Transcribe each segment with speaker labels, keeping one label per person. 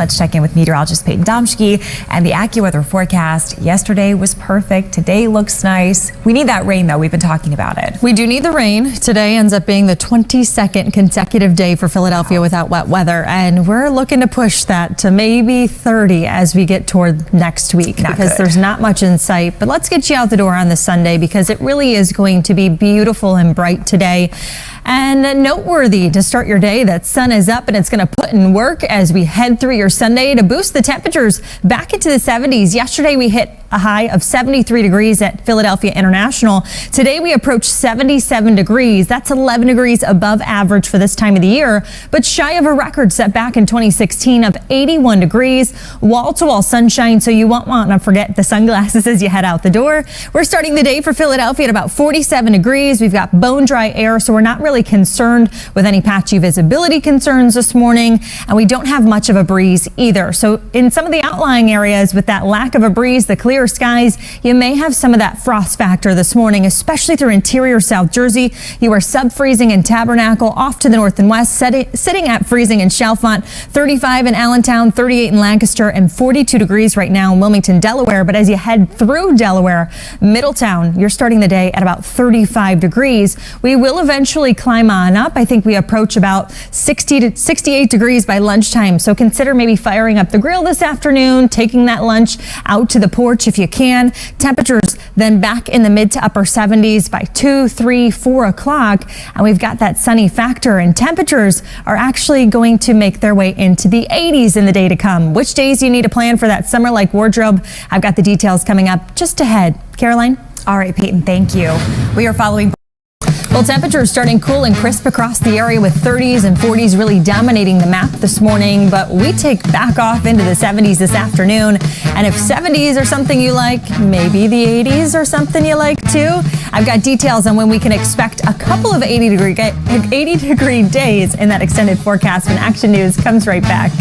Speaker 1: Let's check in with meteorologist Payton Domschke and the AccuWeather forecast. Yesterday was perfect. Today looks nice. We need that rain, though. We've been talking about it.
Speaker 2: We do need the rain. Today ends up being the 22nd consecutive day for Philadelphia without wet weather, and we're looking to push that to maybe 30 as we get toward next week because there's not much in sight. But let's get you out the door on this Sunday because it really is going to be beautiful and bright today. And noteworthy to start your day, that sun is up and it's going to put in work as we head through your Sunday to boost the temperatures back into the 70s. Yesterday we hit a high of 73 degrees at Philadelphia International. Today we approach 77 degrees. That's 11 degrees above average for this time of the year, but shy of a record set back in 2016 of 81 degrees. Wall-to-wall sunshine, so you won't want to forget the sunglasses as you head out the door. We're starting the day for Philadelphia at about 47 degrees. We've got bone dry air, so we're not really concerned with any patchy visibility concerns this morning, and we don't have much of a breeze either. So in some of the outlying areas with that lack of a breeze, the clear skies, you may have some of that frost factor this morning, especially through interior South Jersey. You are sub-freezing in Tabernacle, off to the north and west, sitting at freezing in Chalfont, 35 in Allentown, 38 in Lancaster, and 42 degrees right now in Wilmington, Delaware. But as you head through Delaware, Middletown, you're starting the day at about 35 degrees. We will eventually climb on up. I think we approach about 60 to 68 degrees by lunchtime. So consider maybe firing up the grill this afternoon, taking that lunch out to the porch if you can. Temperatures then back in the mid to upper 70s by 2, 3, 4 o'clock. And we've got that sunny factor, and temperatures are actually going to make their way into the 80s in the day to come. Which days you need to plan for that summer-like wardrobe? I've got the details coming up just ahead. Caroline?
Speaker 1: All right, Peyton, thank you. We are following.
Speaker 2: Well, temperatures starting cool and crisp across the area with 30s and 40s really dominating the map this morning, but we take back off into the 70s this afternoon. And if 70s are something you like, maybe the 80s are something you like too. I've got details on when we can expect a couple of 80 degree days in that extended forecast when Action News comes right back.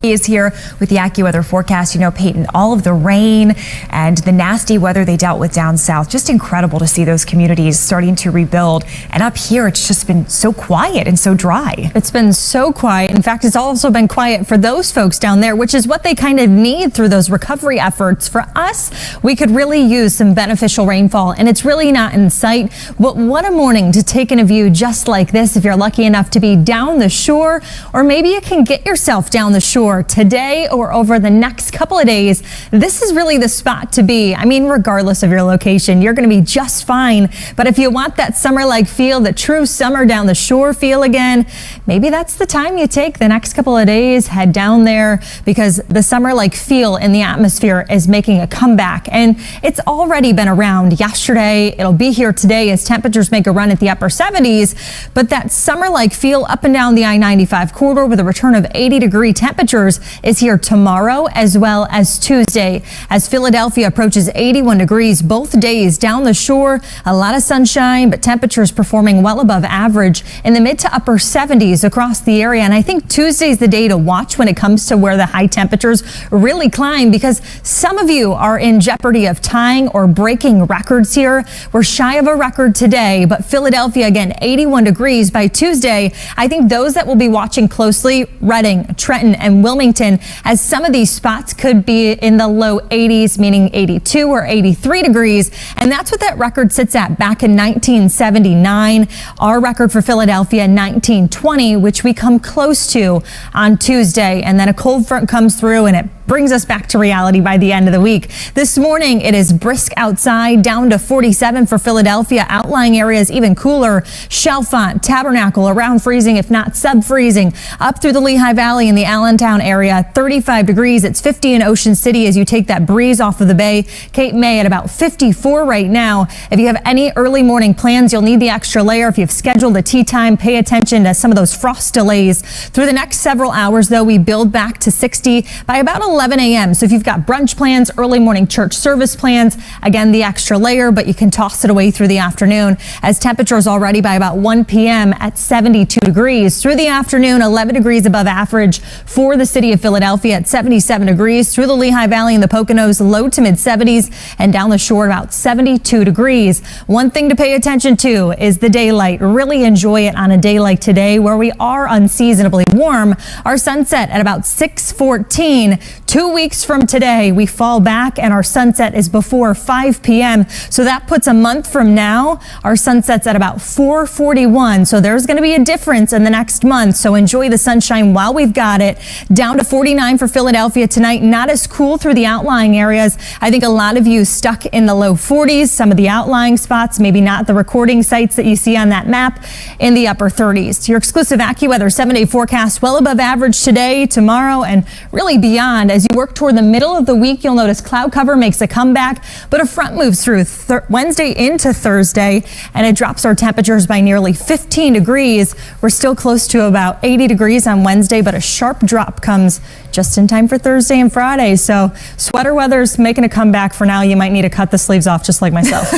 Speaker 1: He is here with the AccuWeather forecast. You know, Peyton, all of the rain and the nasty weather they dealt with down south, just incredible to see those communities starting to rebuild. And up here, it's just been so quiet and so dry.
Speaker 2: It's been so quiet. In fact, it's also been quiet for those folks down there, which is what they kind of need through those recovery efforts. For us, we could really use some beneficial rainfall, and it's really not in sight. But what a morning to take in a view just like this if you're lucky enough to be down the shore, or maybe you can get yourself down the shore today or over the next couple of days. This is really the spot to be. I mean, regardless of your location, you're going to be just fine. But if you want that summer-like feel, the true summer down the shore feel again, maybe that's the time you take the next couple of days, head down there, because the summer-like feel in the atmosphere is making a comeback. And it's already been around yesterday. It'll be here today as temperatures make a run at the upper 70s. But that summer-like feel up and down the I-95 corridor with a return of 80-degree temperatures is here tomorrow as well as Tuesday as Philadelphia approaches 81 degrees both days down the shore. A lot of sunshine, but temperatures performing well above average in the mid to upper 70s across the area. And I think Tuesday's the day to watch when it comes to where the high temperatures really climb, because some of you are in jeopardy of tying or breaking records here. We're shy of a record today, but Philadelphia again 81 degrees by Tuesday. I think those that will be watching closely, Reading, Trenton, and Wilmington, as some of these spots could be in the low 80s, meaning 82 or 83 degrees. And that's what that record sits at back in 1979. Our record for Philadelphia, 1920, which we come close to on Tuesday. And then a cold front comes through and it brings us back to reality by the end of the week. This morning, it is brisk outside, down to 47 for Philadelphia. Outlying areas even cooler. Chalfont, Tabernacle, around freezing, if not sub-freezing. Up through the Lehigh Valley in the Allentown area, 35 degrees. It's 50 in Ocean City as you take that breeze off of the bay. Cape May at about 54 right now. If you have any early morning plans, you'll need the extra layer. If you've scheduled a tea time, pay attention to some of those frost delays. Through the next several hours, though, we build back to 60 by about 11 11 a.m. So if you've got brunch plans, early morning church service plans, again, the extra layer, but you can toss it away through the afternoon as temperatures already by about 1 p.m. at 72 degrees. Through the afternoon, 11 degrees above average for the city of Philadelphia at 77 degrees. Through the Lehigh Valley and the Poconos, low to mid 70s, and down the shore about 72 degrees. One thing to pay attention to is the daylight. Really enjoy it on a day like today where we are unseasonably warm. Our sunset at about 6:14. 2 weeks from today, we fall back and our sunset is before 5 p.m. So that puts a month from now, our sunset's at about 4:41. So there's going to be a difference in the next month. So enjoy the sunshine while we've got it. Down to 49 for Philadelphia tonight. Not as cool through the outlying areas. I think a lot of you stuck in the low 40s. Some of the outlying spots, maybe not the recording sites that you see on that map, in the upper 30s. Your exclusive AccuWeather 7-day forecast well above average today, tomorrow, and really beyond. As you work toward the middle of the week, you'll notice cloud cover makes a comeback, but a front moves through Wednesday into Thursday, and it drops our temperatures by nearly 15 degrees. We're still close to about 80 degrees on Wednesday, but a sharp drop comes just in time for Thursday and Friday. So sweater weather's making a comeback for now. You might need to cut the sleeves off just like myself.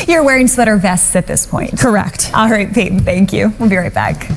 Speaker 1: You're wearing sweater vests at this point.
Speaker 2: Correct.
Speaker 1: All right, Payton, thank you. We'll be right back.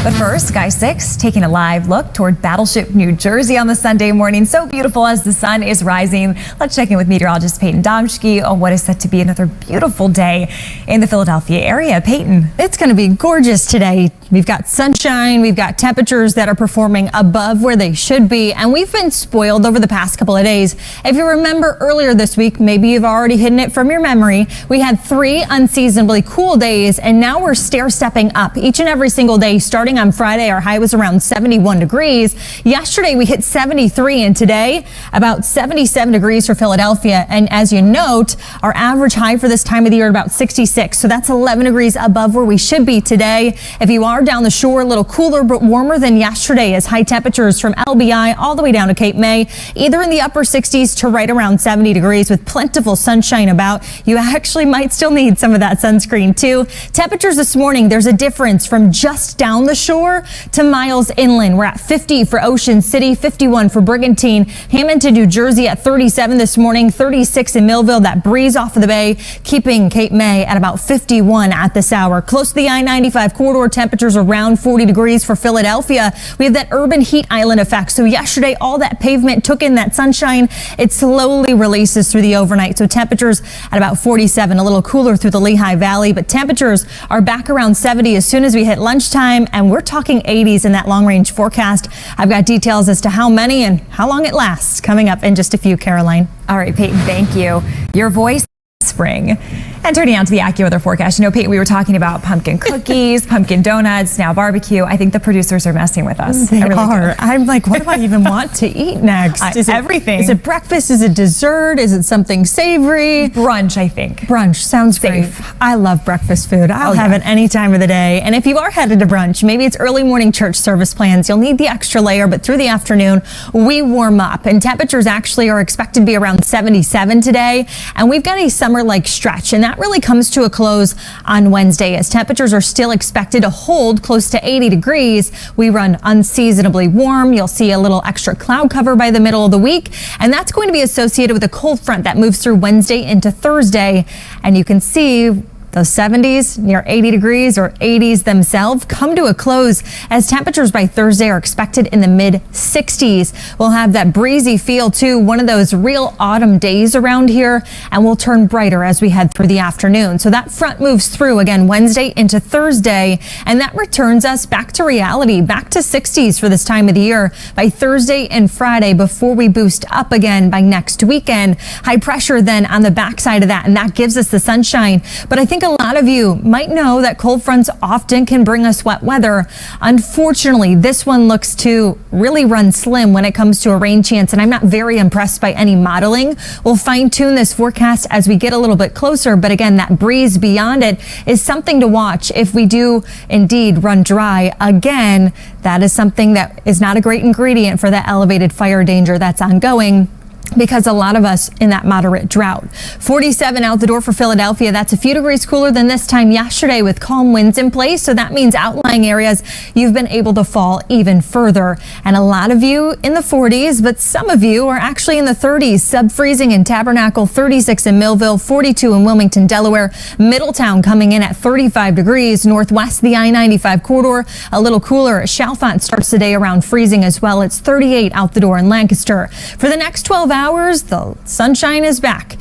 Speaker 1: But first, Sky 6 taking a live look toward Battleship, New Jersey on the Sunday morning. So beautiful as the sun is rising. Let's check in with meteorologist Payton Domschke on what is set to be another beautiful day in the Philadelphia area. Payton.
Speaker 2: It's going to be gorgeous today. We've got sunshine, we've got temperatures that are performing above where they should be, and we've been spoiled over the past couple of days. If you remember earlier this week, maybe you've already hidden it from your memory, we had 3 unseasonably cool days, and now we're stair-stepping up each and every single day. Starting on Friday, our high was around 71 degrees. Yesterday, we hit 73, and today, about 77 degrees for Philadelphia. And as you note, our average high for this time of the year at about 66, so that's 11 degrees above where we should be today. If you are down the shore, a little cooler but warmer than yesterday as high temperatures from LBI all the way down to Cape May, either in the upper 60s to right around 70 degrees with plentiful sunshine about. You actually might still need some of that sunscreen too. Temperatures this morning, there's a difference from just down the shore to miles inland. We're at 50 for Ocean City, 51 for Brigantine, Hamilton, New Jersey at 37 this morning, 36 in Millville. That breeze off of the bay keeping Cape May at about 51 at this hour. Close to the I-95 corridor, temperatures around 40 degrees for Philadelphia. We have that urban heat island effect. So yesterday, all that pavement took in that sunshine. It slowly releases through the overnight. So temperatures at about 47, a little cooler through the Lehigh Valley, but temperatures are back around 70 as soon as we hit lunchtime, and we're talking 80s in that long range forecast. I've got details as to how many and how long it lasts coming up in just a few, Caroline.
Speaker 1: All right, Payton, thank you. Your voice spring. And turning out to the AccuWeather forecast, you know, Payton, we were talking about pumpkin cookies, pumpkin donuts, now barbecue. I think the producers are messing with us.
Speaker 2: They are. I'm like, what do I even want to eat next?
Speaker 1: Is everything.
Speaker 2: Is it breakfast? Is it dessert? Is it something savory?
Speaker 1: Brunch, I think.
Speaker 2: Brunch sounds great. I love breakfast food. I'll have it any time of the day. And if you are headed to brunch, maybe it's early morning church service plans. You'll need the extra layer, but through the afternoon, we warm up. And temperatures actually are expected to be around 77 today. And we've got a summer-like stretch, and that really comes to a close on Wednesday as temperatures are still expected to hold close to 80 degrees. We run unseasonably warm. You'll see a little extra cloud cover by the middle of the week, and that's going to be associated with a cold front that moves through Wednesday into Thursday. And you can see those 70s near 80 degrees or 80s themselves come to a close as temperatures by Thursday are expected in the mid 60s. We'll have that breezy feel too, one of those real autumn days around here, and we'll turn brighter as we head through the afternoon. So that front moves through again Wednesday into Thursday, and that returns us back to reality, back to 60s for this time of the year by Thursday and Friday before we boost up again by next weekend. High pressure then on the backside of that, and that gives us the sunshine. But I think a lot of you might know that cold fronts often can bring us wet weather. Unfortunately, this one looks to really run slim when it comes to a rain chance, and I'm not very impressed by any modeling. We'll fine-tune this forecast as we get a little bit closer, but again, that breeze beyond it is something to watch. If we do indeed run dry again, that is something that is not a great ingredient for that elevated fire danger that's ongoing. because a lot of us in that moderate drought. 47 out the door for Philadelphia. That's a few degrees cooler than this time yesterday with calm winds in place. So that means outlying areas you've been able to fall even further. And a lot of you in the 40s, but some of you are actually in the 30s. Sub-freezing in Tabernacle, 36 in Millville, 42 in Wilmington, Delaware. Middletown coming in at 35 degrees. Northwest the I-95 corridor, a little cooler. Chalfont starts the day around freezing as well. It's 38 out the door in Lancaster. For the next 12 hours, the sunshine is back.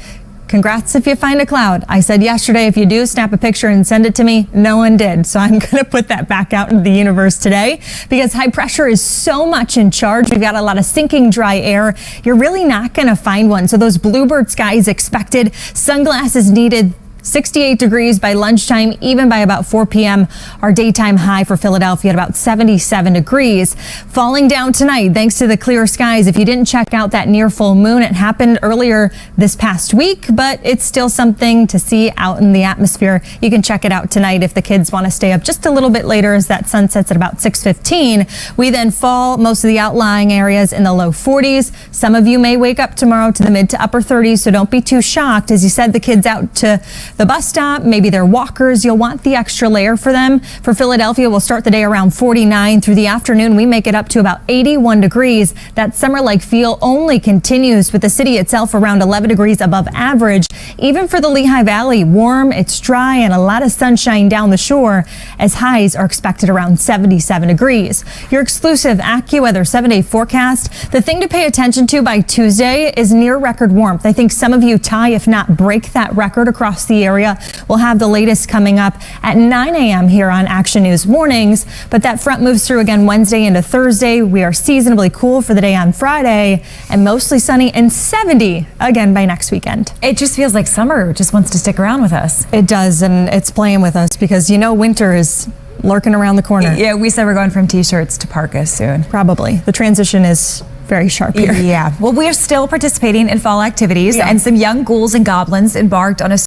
Speaker 2: Congrats if you find a cloud. I said yesterday, if you do, snap a picture and send it to me. No one did. So I'm going to put that back out into the universe today because high pressure is so much in charge. We've got a lot of sinking dry air. You're really not going to find one. So those bluebird skies expected, sunglasses needed. 68 degrees by lunchtime, even by about 4 p.m. Our daytime high for Philadelphia at about 77 degrees. Falling down tonight thanks to the clear skies. If you didn't check out that near full moon, it happened earlier this past week, but it's still something to see out in the atmosphere. You can check it out tonight if the kids want to stay up just a little bit later as that sun sets at about 6:15. We then fall most of the outlying areas in the low 40s. Some of you may wake up tomorrow to the mid to upper 30s, so don't be too shocked. As you said, the kids out to the bus stop, maybe they're walkers. You'll want the extra layer for them. For Philadelphia, we'll start the day around 49. Through the afternoon, we make it up to about 81 degrees. That summer-like feel only continues with the city itself around 11 degrees above average. Even for the Lehigh Valley, warm, it's dry, and a lot of sunshine down the shore as highs are expected around 77 degrees. Your exclusive AccuWeather 7-day forecast. The thing to pay attention to by Tuesday is near record warmth. I think some of you tie, if not break that record across the area. We'll have the latest coming up at 9 a.m. here on Action News Mornings, but that front moves through again Wednesday into Thursday. We are seasonably cool for the day on Friday and mostly sunny and 70 again by next weekend.
Speaker 1: It just feels like summer just wants to stick around with us.
Speaker 2: It does, and it's playing with us because winter is lurking around the corner.
Speaker 1: Yeah, we said we're going from t-shirts to parkas soon.
Speaker 2: Probably. The transition is very sharp here.
Speaker 1: Yeah. Well, we are still participating in fall activities, and some young ghouls and goblins embarked on a